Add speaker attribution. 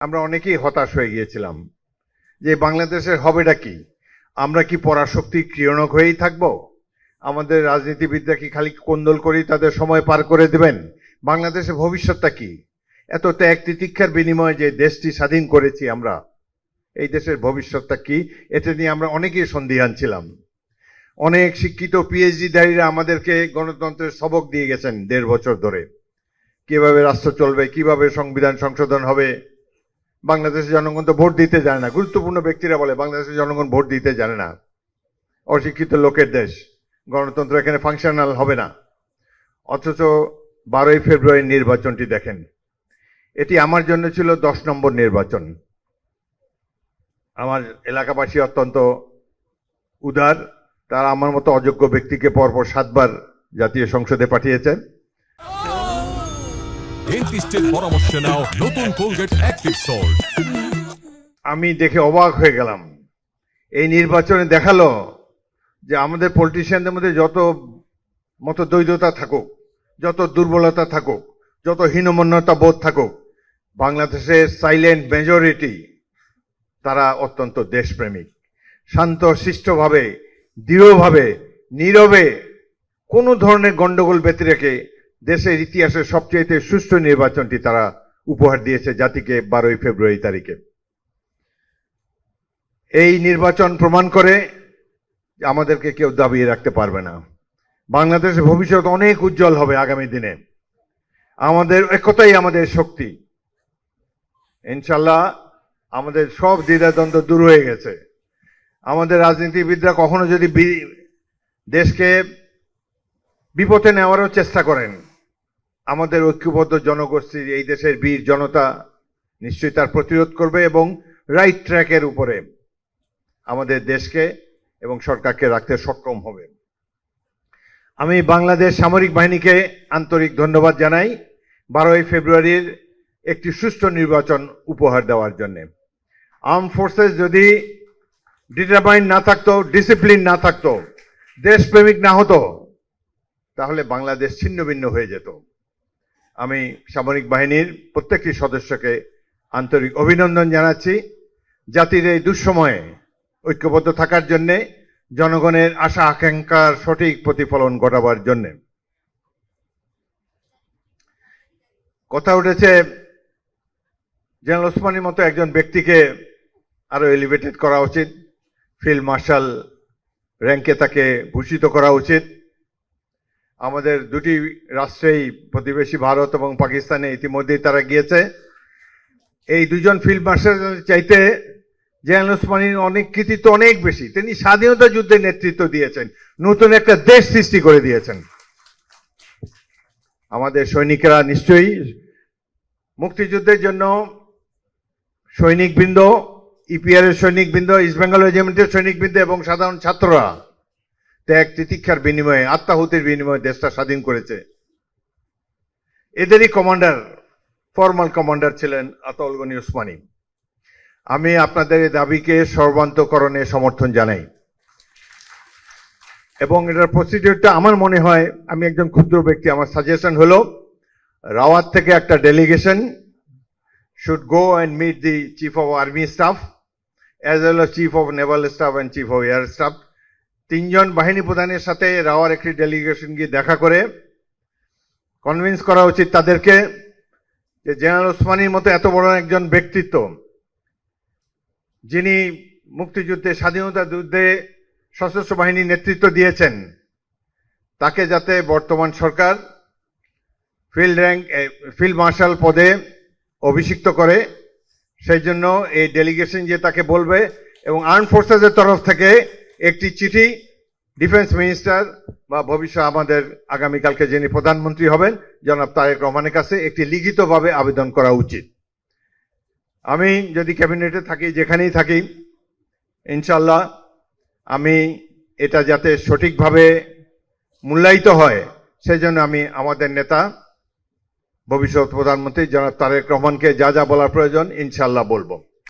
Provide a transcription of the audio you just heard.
Speaker 1: আমরা অনেকেই হতাশ হয়ে গিয়েছিলাম যে বাংলাদেশের হবেটা কি। আমরা কি পরাশক্তি ক্রিয়নক হয়েই থাকব? আমাদের রাজনীতিবিদরা কি খালি কোন্দল করেই তাদের সময় পার করে দেবেন? বাংলাদেশের ভবিষ্যৎটা কি? এত ত্যাগ তিতিক্ষার বিনিময়ে যে দেশটি স্বাধীন করেছি আমরা, এই দেশের ভবিষ্যৎটা কি? এটা নিয়ে আমরা অনেকেই সন্দিহান ছিলাম। অনেক শিক্ষিত পিএইচডিধারীরা আমাদেরকে গণতন্ত্রের সবক দিয়ে গেছেন 1.5 বছর ধরে। কিভাবে রাষ্ট্র চলবে, কিভাবে সংবিধান সংশোধন হবে। বাংলাদেশের জনগণ তো ভোট দিতে জানে না। গুরুত্বপূর্ণ ব্যক্তিরা বলে বাংলাদেশের জনগণ ভোট দিতে জানে না, অশিক্ষিত লোকের দেশ, গণতন্ত্র এখানে ফাংশনাল হবে না। অথচ 12ই ফেব্রুয়ারি নির্বাচনটি দেখেন, এটি আমার জন্য ছিল 10 নম্বর নির্বাচন। আমার এলাকাবাসী অত্যন্ত উদার, তারা আমার মতো অযোগ্য ব্যক্তিকে পরপর 7 বার জাতীয় সংসদে পাঠিয়েছেন।
Speaker 2: ডেন্টিস্টের পরামর্শ নাও নতুন কোলগেট অ্যাক্টিভ সল্ট।
Speaker 1: আমি দেখে অবাক হয়ে গেলাম। এই নির্বাচনে দেখালো যে আমাদের পলিটিশিয়ানদের মধ্যে যত মতদ্বৈধতা থাকুক, যত দুর্বলতা থাকুক, যত হীনমন্যতা বোধ থাকুক, বাংলাদেশের সাইলেন্ট মেজরিটি তারা অত্যন্ত দেশপ্রেমিক, শান্ত শিষ্টভাবে, দৃঢ়ভাবে, নীরবে, কোনো ধরনের গন্ডগোল ব্যতি রেখে দেশের ইতিহাসের সবচেয়ে সুষ্ঠু নির্বাচনটি তারা উপহার দিয়েছে জাতিকে 12ই ফেব্রুয়ারি তারিখে। এই নির্বাচন প্রমাণ করে যে আমাদেরকে কেউ দাবিয়ে রাখতে পারবে না। বাংলাদেশের ভবিষ্যৎ অনেক উজ্জ্বল হবে আগামী দিনে। আমাদের একতাই আমাদের শক্তি। ইনশাল্লাহ আমাদের সব দ্বিধাদ্বন্দ্ব দূর হয়ে গেছে। আমাদের রাজনীতিবিদরা কখনো যদি দেশকে বিপথে নেওয়ারও চেষ্টা করেন, আমাদের ঐক্যবদ্ধ জনগোষ্ঠীর এই দেশের বীর জনতা নিশ্চয়ই তার প্রতিরোধ করবে এবং রাইট ট্র্যাকের উপরে আমাদের দেশকে এবং সরকারকে রাখতে সক্ষম হবে। আমি বাংলাদেশ সামরিক বাহিনীকে আন্তরিক ধন্যবাদ জানাই 12ই ফেব্রুয়ারির একটি সুষ্ঠু নির্বাচন উপহার দেওয়ার জন্য। আর্ম ফোর্সেস যদি ডিটারমাইন্ড না থাকতো, ডিসিপ্লিন না থাকতো, দেশপ্রেমিক না হতো, তাহলে বাংলাদেশ ছিন্ন ভিন্ন হয়ে যেত। আমি সামরিক বাহিনীর প্রত্যেকটি সদস্যকে আন্তরিক অভিনন্দন জানাচ্ছি জাতির এই দুঃসময়ে ঐক্যবদ্ধ থাকার জন্যে, জনগণের আশা আকাঙ্ক্ষার সঠিক প্রতিফলন ঘটাবার জন্য। কথা উঠেছে জেনারেল ওসমানীর মতো একজন ব্যক্তিকে আরো এলিভেটেড করা উচিত, ফিল্ড মার্শাল র্যাঙ্কে তাকে ভূষিত করা উচিত। আমাদের দুটি রাষ্ট্রেই, প্রতিবেশী ভারত এবং পাকিস্তানে ইতিমধ্যেই তারা গিয়েছে। এই দুজন ফিল্ড মার্শাল চাইতে জেনারেল ওসমানীর অনেক কৃতিত্ব অনেক বেশি। তিনি স্বাধীনতা যুদ্ধে নেতৃত্ব দিয়েছেন, নতুন একটা দেশ সৃষ্টি করে দিয়েছেন। আমাদের সৈনিকেরা নিশ্চয়ই মুক্তিযুদ্ধের জন্য সৈনিকবৃন্দ, ইপিআর এর সৈনিকবৃন্দ, ইস্ট বেঙ্গল রেজিমেন্টের সৈনিকবৃন্দ এবং সাধারণ ছাত্ররা ত্যাগ তিতিক্ষার বিনিময়ে, আত্মাহুতির বিনিময়ে দেশটা স্বাধীন করেছে। এদেরই কমান্ডার, ফর্মাল কমান্ডার ছিলেন আতাউল গনি ওসমানী। আমি আপনাদের এই দাবিকে সর্বান্তকরণে সমর্থন জানাই এবং এটার প্রসিডিউরটা আমার মনে হয়, আমি একজন ক্ষুদ্র ব্যক্তি, আমার সাজেশন হলো রাওয়াত থেকে একটা delegation should go and meet the Chief of Army Staff as well as Chief of Naval Staff and Chief of Air Staff। 3 জন বাহিনী প্রধানের সাথে রাওয়ার একটি ডেলিগেশন গিয়ে দেখা করে কনভিন্স করা উচিত তাদেরকে যে জেনারেল ওসমানীর মতো এত বড় একজন ব্যক্তিত্ব, যিনি মুক্তিযুদ্ধে, স্বাধীনতা যুদ্ধে সশস্ত্র বাহিনী নেতৃত্ব দিয়েছেন, তাকে যাতে বর্তমান সরকার ফিল্ড মার্শাল পদে অভিষিক্ত করে, সেই জন্য এই ডেলিগেশন যে তাকে বলবে এবং আর্ম ফোর্সেসের তরফ থেকে একটি চিঠি ডিফেন্স মিনিস্টার বা ভবিষ্যৎ আমাদের আগামীকালকে যিনি প্রধানমন্ত্রী হবেন জনাব তারেক রহমানের কাছে একটি লিখিতভাবে আবেদন করা উচিত। আমি যদি ক্যাবিনেটে থাকি, যেখানেই থাকি, ইনশাল্লাহ আমি এটা যাতে সঠিকভাবে মূল্যায়িত হয় সেই জন্য আমি আমাদের নেতা ভবিষ্যৎ প্রধানমন্ত্রী জনাব তারেক রহমানকে যা যা বলার প্রয়োজন ইনশাল্লাহ বলবো।